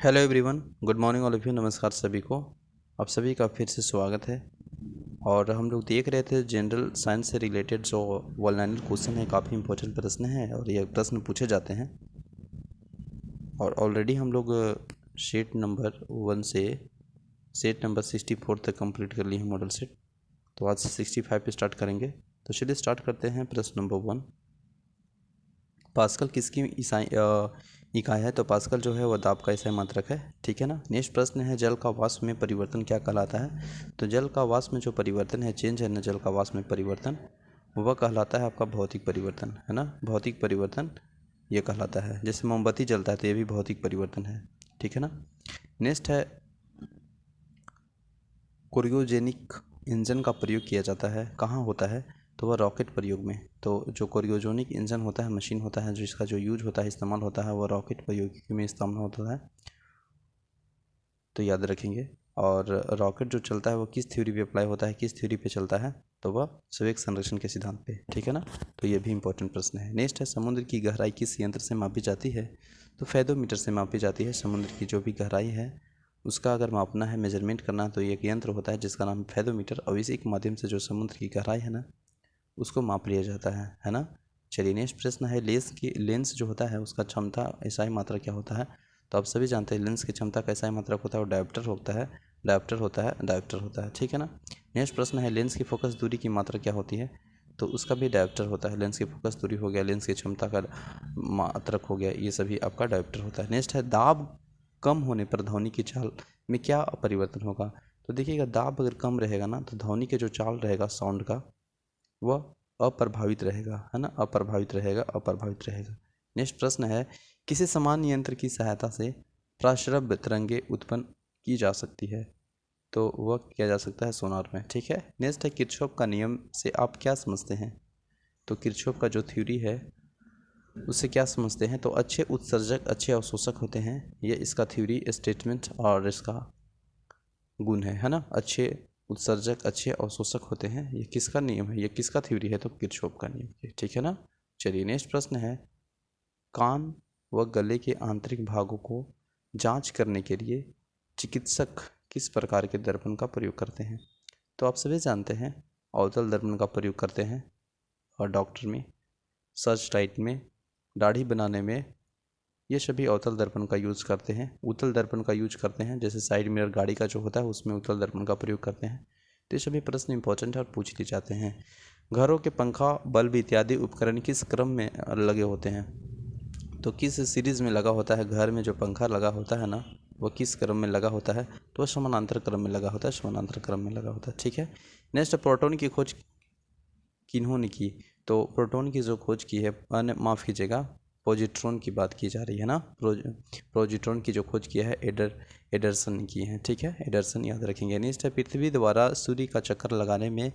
Hello everyone, good morning all of you. नमस्कार सभी को। आप सभी का फिर से स्वागत है। और हम लोग देख रहे थे जनरल साइंस से रिलेटेड जो वॉल्यूनल क्वेश्चन है, काफ़ी इंपॉर्टेंट प्रश्न है और ये प्रश्न पूछे जाते हैं। और ऑलरेडी हम लोग शीट नंबर 1 से सेट नंबर 64 तक कंप्लीट कर लिए हैं मॉडल सेट। तो आज से 65 पे स्टार्ट करेंगे। तो चलिए स्टार्ट करते हैं। प्रश्न नंबर 1, पास्कल किसकी इकाई है? तो पास्कल जो है वह दाब का इकाई मात्रक है, ठीक है ना। नेक्स्ट प्रश्न है, जल का वाष्प में परिवर्तन क्या कहलाता है? तो जल का वाष्प में जो परिवर्तन है, चेंज है ना, जल का वाष्प में परिवर्तन, वह कहलाता है आपका भौतिक परिवर्तन, है ना। भौतिक परिवर्तन ये कहलाता है। जैसे मोमबत्ती जलता है तो ये भी भौतिक परिवर्तन है, ठीक है ना। नेक्स्ट है, क्रायोजेनिक इंजन का प्रयोग किया जाता है, कहाँ होता है? तो वह रॉकेट प्रयोग में। तो जो क्रायोजेनिक इंजन होता है, मशीन होता है, जिसका जो यूज होता है, इस्तेमाल होता है, वह रॉकेट प्रौद्योगिकी में इस्तेमाल होता है। तो याद रखेंगे। और रॉकेट जो चलता है वो किस थ्योरी पे अप्लाई होता है, किस थ्योरी पे चलता है? तो वह संवेग संरक्षण के सिद्धांत पे, ठीक है ना। तो ये भी इंपॉर्टेंट प्रश्न है। नेक्स्ट है, समुद्र की गहराई किस यंत्र से मापी जाती है? तो फेदोमीटर से मापी जाती है। समुद्र की जो भी गहराई है उसका अगर मापना है, मेजरमेंट करना है, तो ये एक यंत्र होता है जिसका नाम फेदोमीटर। और इसी के माध्यम से जो समुद्र की गहराई है ना, उसको माप लिया जाता है ना। चलिए नेक्स्ट प्रश्न है, लेंस जो होता है उसका क्षमता एसआई मात्रा क्या होता है? तो आप सभी जानते हैं लेंस की क्षमता का एसआई मात्रक होता है और डायोप्टर होता है, डायोप्टर होता है, ठीक है ना। नेक्स्ट प्रश्न है, लेंस की फोकस दूरी की मात्रा क्या होती है? तो उसका भी डायोप्टर होता है। लेंस की फोकस दूरी हो गया, लेंस की क्षमता का मात्रक हो गया, ये सभी आपका डायोप्टर होता है। नेक्स्ट है, दाब कम होने पर ध्वनि की चाल में क्या परिवर्तन होगा? तो देखिएगा, दाब अगर कम रहेगा ना तो ध्वनि के जो चाल रहेगा साउंड का, वह अप्रभावित रहेगा, है ना। अप्रभावित रहेगा। नेक्स्ट प्रश्न है, किसी समान यंत्र की सहायता से प्राश्रव्य तरंगे उत्पन्न की जा सकती है? तो वह किया जा सकता है सोनार में, ठीक है। नेक्स्ट है, किरचॉफ का नियम से आप क्या समझते हैं? तो किरचॉफ का जो थ्योरी है उससे क्या समझते हैं? तो अच्छे उत्सर्जक अच्छे अवशोषक होते हैं, ये इसका थ्योरी स्टेटमेंट और इसका गुण है ना। अच्छे उत्सर्जक अच्छे अवशोषक होते हैं, ये किसका नियम है, ये किसका थ्योरी है? तो किरचॉफ का नियम है, ठीक है ना। चलिए नेक्स्ट प्रश्न है, कान व गले के आंतरिक भागों को जांच करने के लिए चिकित्सक किस प्रकार के दर्पण का प्रयोग करते हैं? तो आप सभी जानते हैं अवतल दर्पण का प्रयोग करते हैं, और डॉक्टर में, सर्च टाइट में, दाढ़ी बनाने में, ये सभी अवतल दर्पण का यूज़ करते हैं। उत्तल दर्पण का यूज करते हैं, जैसे साइड मिरर गाड़ी का जो होता है उसमें उत्तल दर्पण का प्रयोग करते हैं। तो ये सभी प्रश्न इंपॉर्टेंट है और पूछ लिए जाते हैं। घरों के पंखा, बल्ब इत्यादि उपकरण किस क्रम में लगे होते हैं? तो किस सीरीज़ में लगा होता है? घर में जो पंखा लगा होता है ना, वो किस क्रम में लगा होता है? तो वह समानांतर क्रम में लगा होता है, समानांतर क्रम में लगा होता है, ठीक है। नेक्स्ट, प्रोटॉन की खोज किन्होंने की? तो प्रोटॉन की जो खोज की है, माफ़ कीजिएगा, पॉजिट्रॉन की बात की जा रही है ना। पॉजिट्रॉन की जो खोज किया है एडरसन ने की है, ठीक है। एडरसन याद रखेंगे। नेक्स्ट है, पृथ्वी द्वारा सूर्य का चक्कर लगाने में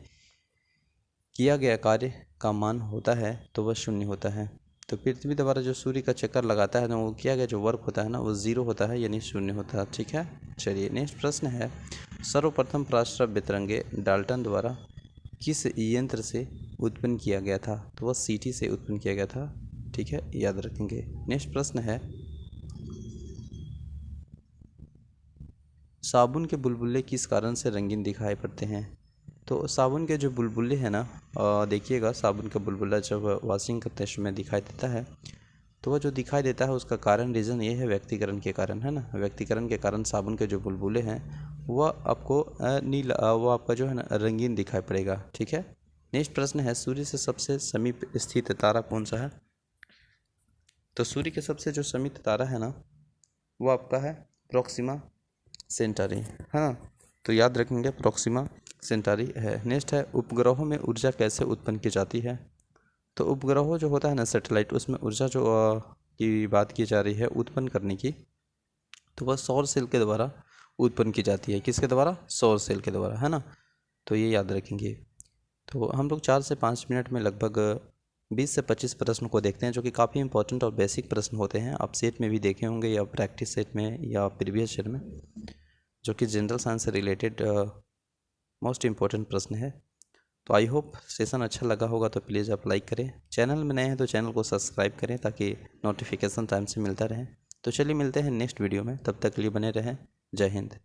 किया गया कार्य का मान होता है, तो वह शून्य होता है। तो पृथ्वी द्वारा जो सूर्य का चक्कर लगाता है ना, वो किया गया जो वर्क होता है ना, वो जीरो होता है, यानी शून्य होता है, ठीक है। चलिए नेक्स्ट प्रश्न है, सर्वप्रथम प्राश्रव्य तरंगे डाल्टन द्वारा किस यंत्र से उत्पन्न किया गया था? तो वह सीटी से उत्पन्न किया गया था, ठीक है, याद रखेंगे। नेक्स्ट प्रश्न है, साबुन के बुलबुले किस कारण से रंगीन दिखाई पड़ते हैं? तो साबुन के जो बुलबुले हैं ना, देखिएगा, साबुन का बुलबुला जब वॉशिंग करते समय दिखाई देता है, तो वह जो दिखाई देता है उसका कारण, रीज़न ये है व्यक्तिकरण के कारण, है ना। व्यक्तिकरण के कारण साबुन के जो बुलबुले हैं वह आपको नीला, वो आपका जो है ना रंगीन दिखाई पड़ेगा, ठीक है। नेक्स्ट प्रश्न है, सूर्य से सबसे समीप स्थित तारा कौन सा है? तो सूर्य के सबसे जो समीप तारा है ना, वो आपका है प्रोक्सिमा सेंटारी, है ना। तो याद रखेंगे, प्रोक्सिमा सेंटारी है। नेक्स्ट है, उपग्रहों में ऊर्जा कैसे उत्पन्न की जाती है? तो उपग्रहों जो होता है ना, सैटेलाइट, उसमें ऊर्जा जो की बात की जा रही है उत्पन्न करने की, तो वह सौर सेल के द्वारा उत्पन्न की जाती है। किसके द्वारा? सौर सेल के द्वारा, है ना। तो ये याद रखेंगे। तो हम लोग 4 से 5 मिनट में लगभग 20 से 25 प्रश्न को देखते हैं, जो कि काफ़ी इंपॉर्टेंट और बेसिक प्रश्न होते हैं। आप सेट में भी देखे होंगे, या प्रैक्टिस सेट में, या प्रीवियस ईयर में, जो कि जनरल साइंस से रिलेटेड मोस्ट इम्पॉर्टेंट प्रश्न है। तो आई होप सेशन अच्छा लगा होगा, तो प्लीज़ आप लाइक करें। चैनल में नए हैं तो चैनल को सब्सक्राइब करें ताकि नोटिफिकेशन टाइम से मिलता रहे। तो चलिए मिलते हैं नेक्स्ट वीडियो में, तब तक के लिए बने रहें। जय हिंद।